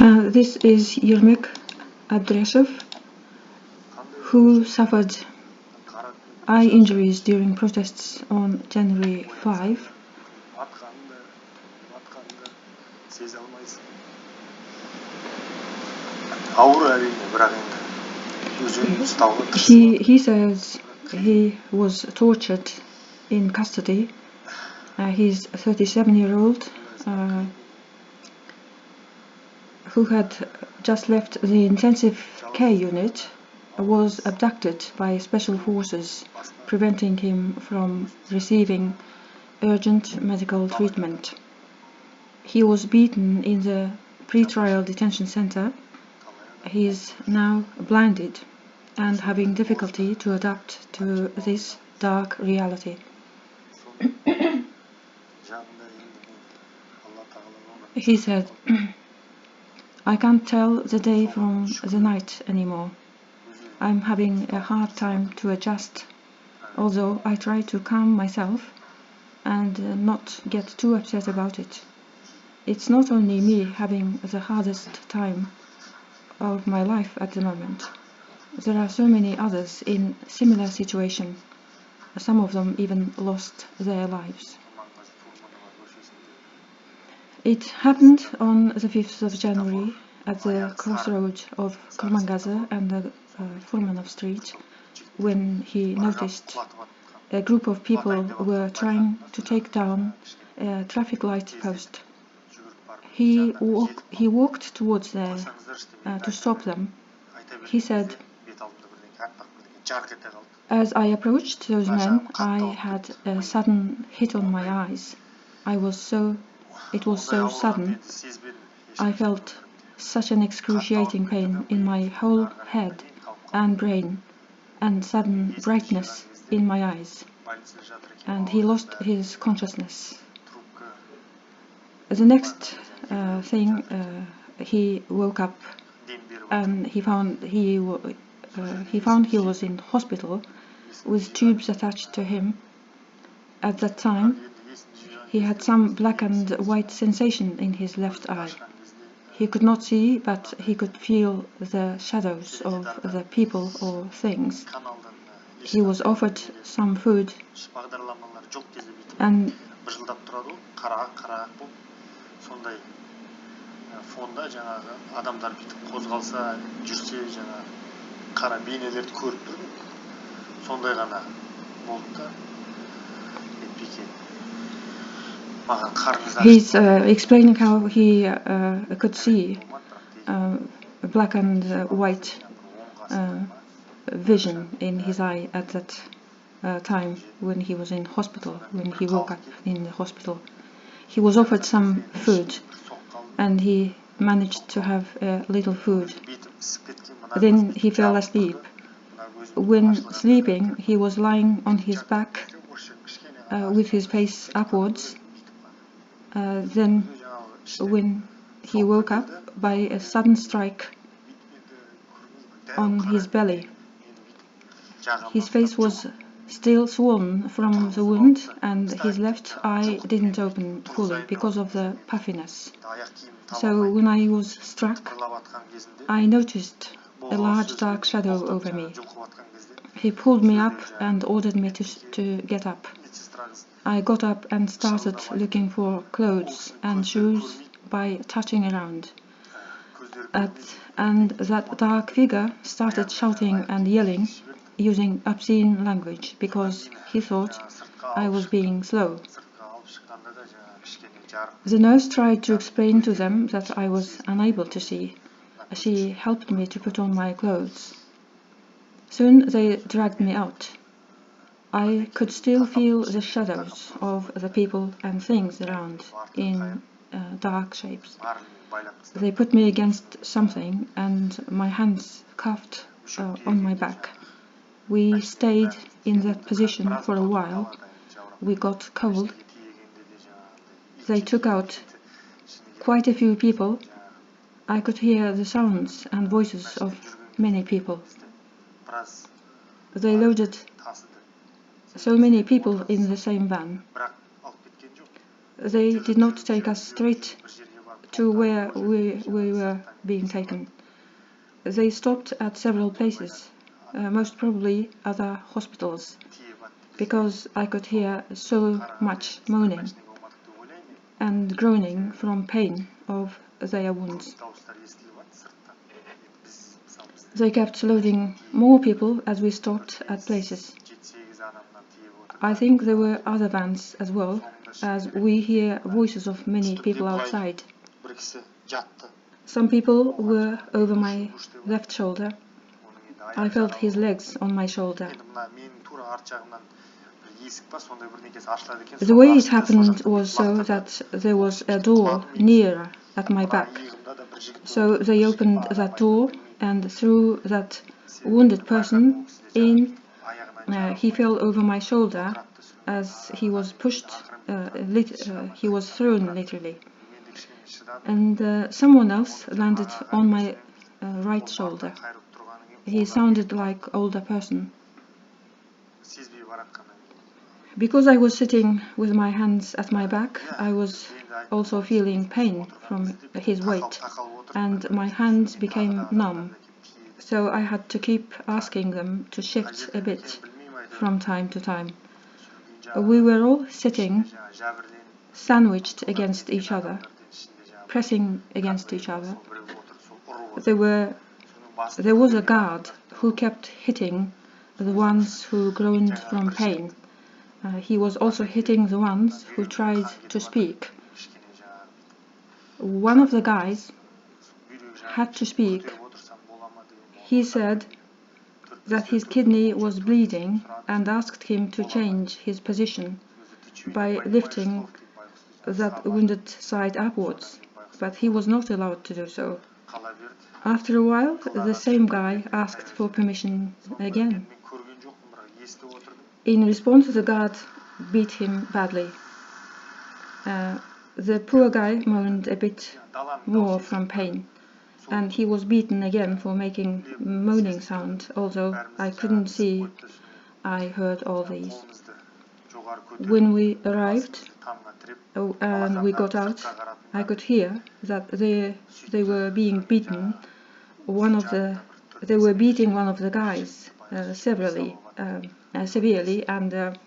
This is Yermek Abdreshev, who suffered eye injuries during protests on January 5. He says he was tortured in custody. He's a 37-year-old who had just left the intensive care unit, was abducted by special forces, preventing him from receiving urgent medical treatment. He was beaten in the pre-trial detention center. He is now blinded and having difficulty to adapt to this dark reality. He said, "I can't tell the day from the night anymore. I'm having a hard time to adjust, although I try to calm myself and not get too upset about it. It's not only me having the hardest time of my life at the moment. There are so many others in similar situation. Some of them even lost their lives." It happened on the 5th of January at the crossroads of Kurmangazi and the Furmanov Street, when he noticed a group of people were trying to take down a traffic light post. He walked towards there to stop them. He said, "As I approached those men, I had a sudden hit on my eyes. It was so sudden. I felt such an excruciating pain in my whole head and brain, and sudden brightness in my eyes." And he lost his consciousness. The next thing, he woke up and he found he was in hospital with tubes attached to him. At that time, he had some black and white sensation in his left eye. He could not see, but he could feel the shadows of the people or things. He was offered some food, and he's explaining how he could see black and white vision in his eye at that time when he was in hospital, when he woke up in the hospital. He was offered some food and he managed to have a little food. Then he fell asleep. When sleeping, he was lying on his back with his face upwards. Then when he woke up by a sudden strike on his belly, his face was still swollen from the wound and his left eye didn't open fully because of the puffiness. So when I was struck, I noticed a large dark shadow over me. He pulled me up and ordered me to get up. I got up and started looking for clothes and shoes by touching around. And that dark figure started shouting and yelling, using obscene language, because he thought I was being slow. The nurse tried to explain to them that I was unable to see. She helped me to put on my clothes. Soon they dragged me out. I could still feel the shadows of the people and things around in dark shapes. They put me against something and my hands cuffed on my back. We stayed in that position for a while. We got cold. They took out quite a few people. I could hear the sounds and voices of many people. They loaded so many people in the same van. They did not take us straight to where we were being taken. They stopped at several places, most probably other hospitals, because I could hear so much moaning and groaning from pain of their wounds. They kept loading more people as we stopped at places. I think there were other vans as well, as we hear voices of many people outside. Some people were over my left shoulder. I felt his legs on my shoulder. The way it happened was so that there was a door nearer at my back. So they opened that door and threw that wounded person in. He fell over my shoulder as he was pushed, he was thrown literally. And someone else landed on my right shoulder. He sounded like older person. Because I was sitting with my hands at my back, I was also feeling pain from his weight, and my hands became numb. So I had to keep asking them to shift a bit from time to time. We were all sitting, sandwiched against each other, pressing against each other. There was a guard who kept hitting the ones who groaned from pain. He was also hitting the ones who tried to speak. One of the guys had to speak. He said that his kidney was bleeding and asked him to change his position by lifting that wounded side upwards, but he was not allowed to do so. After a while, the same guy asked for permission again. In response, the guard beat him badly. The poor guy moaned a bit more from pain, and he was beaten again for making moaning sound, although I couldn't see. I heard all these. When we arrived and we got out, I could hear that they were being beaten. They were beating one of the guys severely, and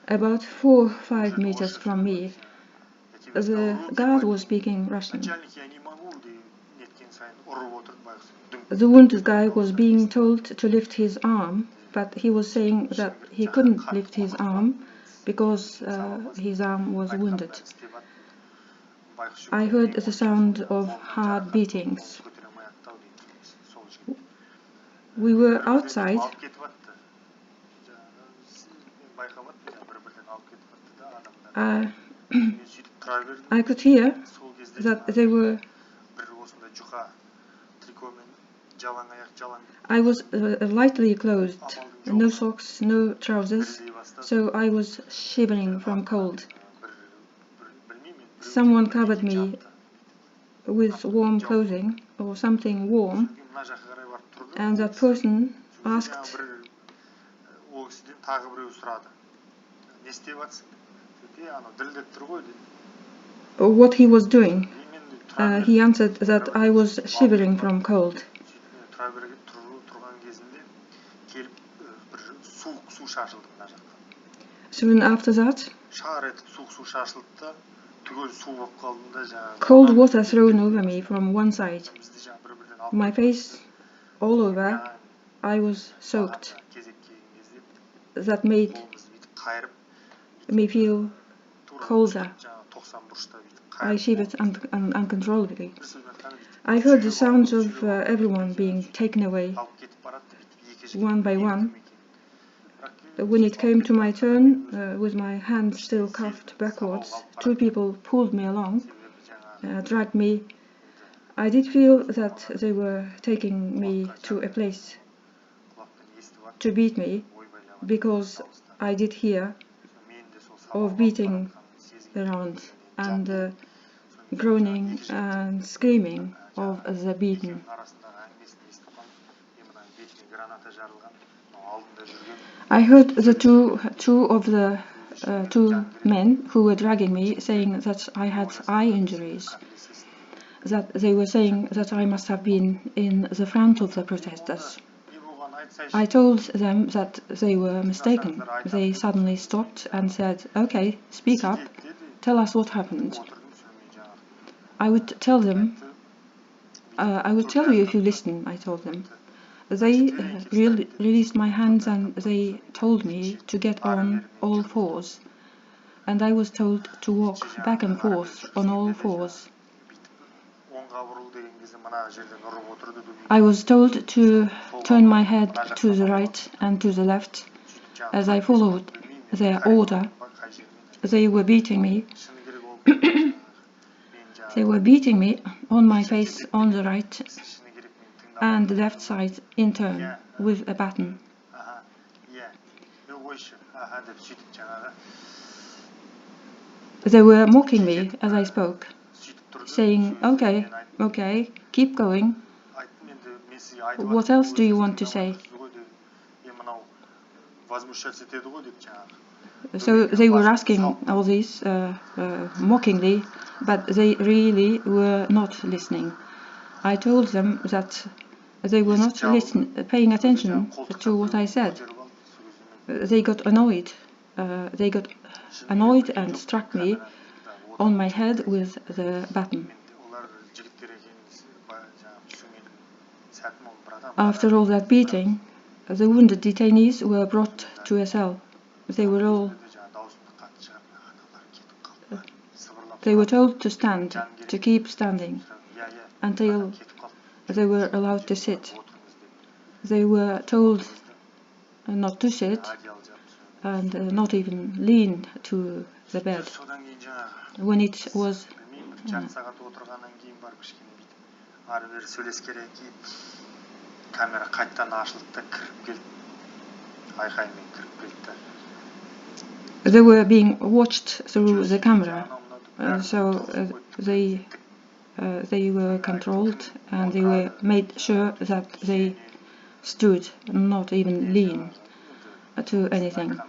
about 4 or 5 meters from me, the guard was speaking Russian. The wounded guy was being told to lift his arm, but he was saying that he couldn't lift his arm because his arm was wounded. I heard the sound of hard beatings. We were outside. I could hear that they were. I was lightly clothed, no socks, no trousers, so I was shivering from cold. Someone covered me with warm clothing or something warm, and that person asked what he was doing. He answered that I was shivering from cold. Soon after that, cold water thrown over me from one side. My face all over, I was soaked. That made me feel colder. I shivered uncontrollably. I heard the sounds of everyone being taken away, one by one. When it came to my turn, with my hand still cuffed backwards, 2 people pulled me along, dragged me. I did feel that they were taking me to a place to beat me, because I did hear of beating around and groaning and screaming of the beaten. I heard the two of the two men who were dragging me, saying that I had eye injuries, that they were saying that I must have been in the front of the protesters. I told them that they were mistaken. They suddenly stopped and said, "Okay, speak up, tell us what happened." I would tell them, I would tell you if you listen, I told them. They released my hands and they told me to get on all fours. And I was told to walk back and forth on all fours. I was told to turn my head to the right and to the left as I followed their order. They were beating me. They were beating me on my face on the right and the left side in turn with a baton. They were mocking me as I spoke, saying, "Okay, okay, keep going. What else do you want to say?" So they were asking all this mockingly, but they really were not listening. I told them that they were not paying attention to what I said. They got annoyed. They got annoyed and struck me on my head with the baton. After all that beating, the wounded detainees were brought to a cell. They were told to stand, to keep standing, until they were allowed to sit. They were told not to sit and not even lean to the bed. When it was they were being watched through the camera, so they were controlled and they were made sure that they stood, not even lean to anything.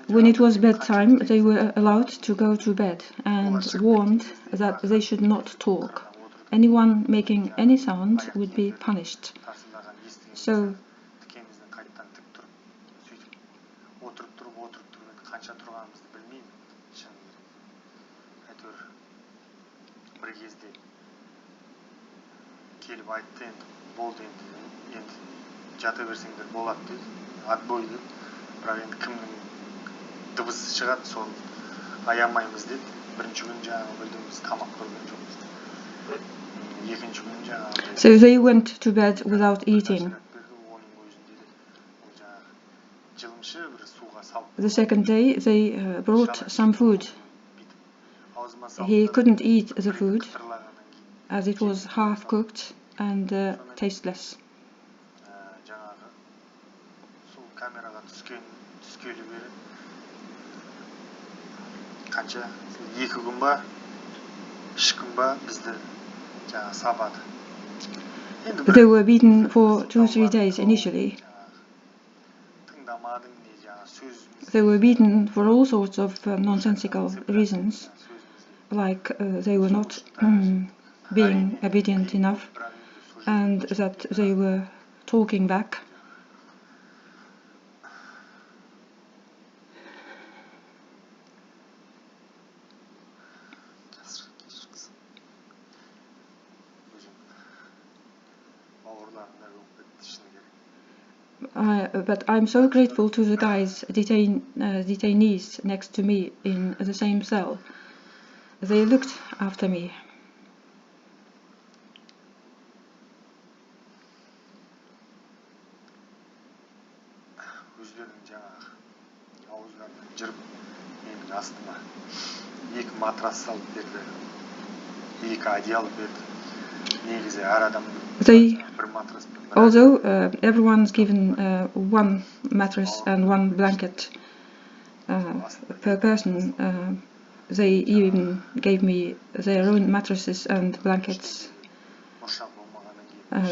When it was bedtime, they were allowed to go to bed and warned that they should not talk. Anyone making any sound would be punished. So келіп айтты, енді болды, енді жата берсеңдер болады деді, отбой деді. Бірақ енді кімнің дыбысы шығады, соны аямаймыз деді. Бірінші күн жаңағы білдіңіз, тамақ көрген жоқпыз. Екінші күн жаңағы. So they went to bed without eating. The second day they brought some food. He couldn't eat the food as it was half cooked and tasteless. They were beaten for 2-3 days initially. They were beaten for all sorts of nonsensical reasons, like they were not being obedient enough and that they were talking back. But I'm so grateful to the guys, detainees next to me in the same cell. They looked after me. Although everyone's given one mattress and one blanket per person, they even gave me their own mattresses and blankets.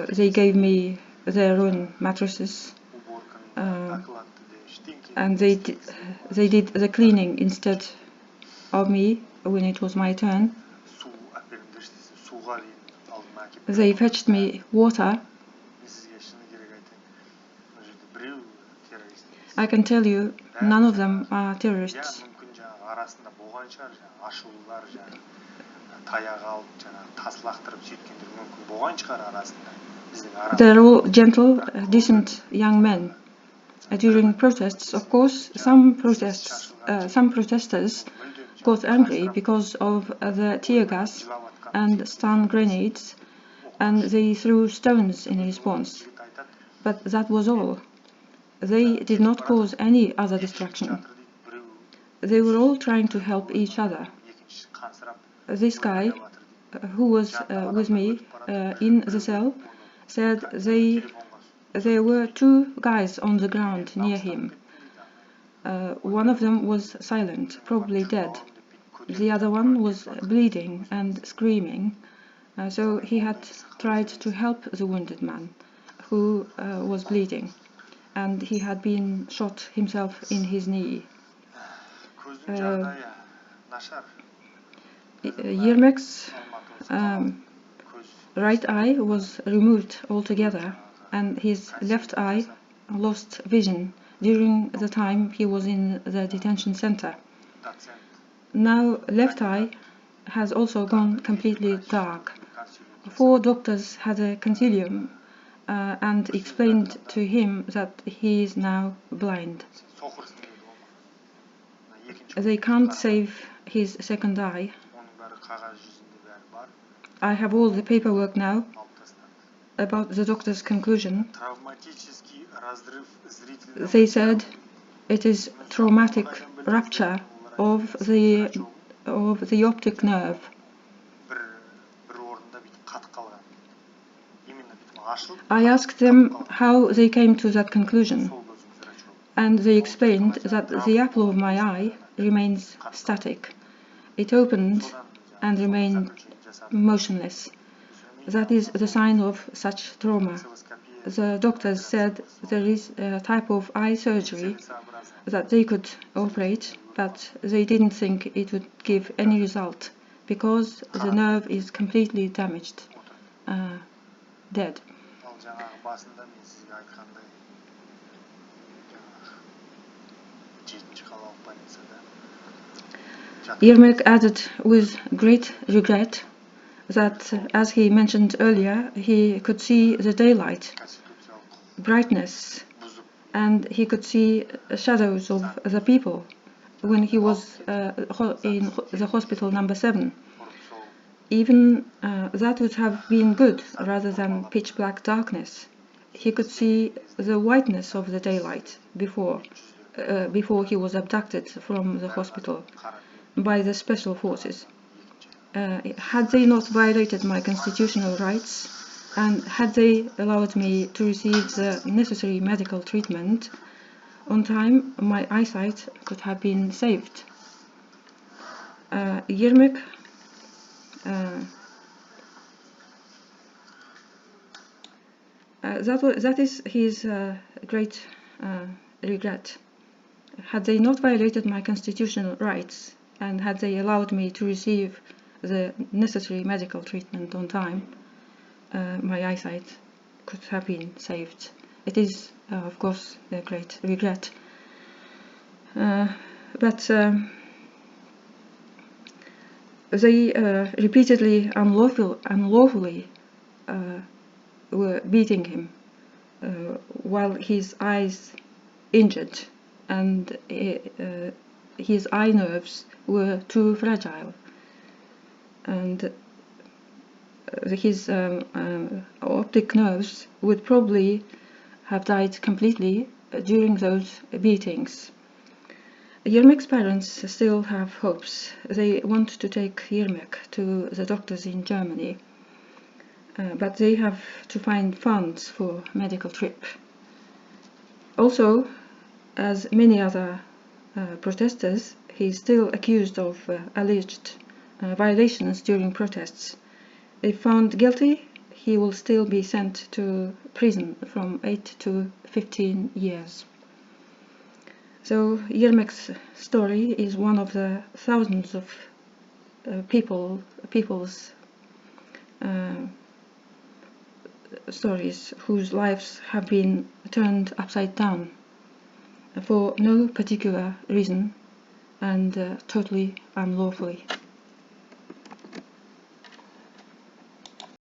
They gave me their own mattresses, and they did the cleaning instead of me when it was my turn. They fetched me water. I can tell you, none of them are terrorists. They're all gentle, decent young men. During protests, of course, some protesters got angry because of the tear gas and stun grenades, and they threw stones in response. But that was all. They did not cause any other destruction. They were all trying to help each other. This guy, who was with me in the cell, said there were two guys on the ground near him. One of them was silent, probably dead. The other one was bleeding and screaming, so he had tried to help the wounded man, who was bleeding, and he had been shot himself in his knee. Yermek's right eye was removed altogether, and his left eye lost vision during the time he was in the detention center. Now left eye has also gone completely dark. 4 doctors had a consilium and explained to him that he is now blind. They can't save his second eye. I have all the paperwork now about the doctor's conclusion. They said it is traumatic rupture of the optic nerve. I asked them how they came to that conclusion, and they explained that the apple of my eye remains static. It opened and remained motionless. That is the sign of such trauma. The doctors said there is a type of eye surgery that they could operate, but they didn't think it would give any result because the nerve is completely damaged, dead. Yermek added with great regret that, as he mentioned earlier, he could see the daylight, brightness, and he could see shadows of the people when he was in the hospital number 7. Even that would have been good rather than pitch black darkness. He could see the whiteness of the daylight before he was abducted from the hospital by the special forces. Had they not violated my constitutional rights, and had they allowed me to receive the necessary medical treatment on time, my eyesight could have been saved. Yermek that is his great regret. Had they not violated my constitutional rights, and had they allowed me to receive the necessary medical treatment on time, my eyesight could have been saved. It is, of course, a great regret. But they repeatedly, unlawfully were beating him while his eyes injured, and his eye nerves were too fragile, and his optic nerves would probably have died completely during those beatings. Yermek's parents still have hopes. They want to take Yermek to the doctors in Germany, but they have to find funds for a medical trip. Also, as many other protesters, he is still accused of alleged violations during protests. If found guilty, he will still be sent to prison from 8 to 15 years. So Yermek's story is one of the thousands of people's stories whose lives have been turned upside down for no particular reason and totally unlawfully.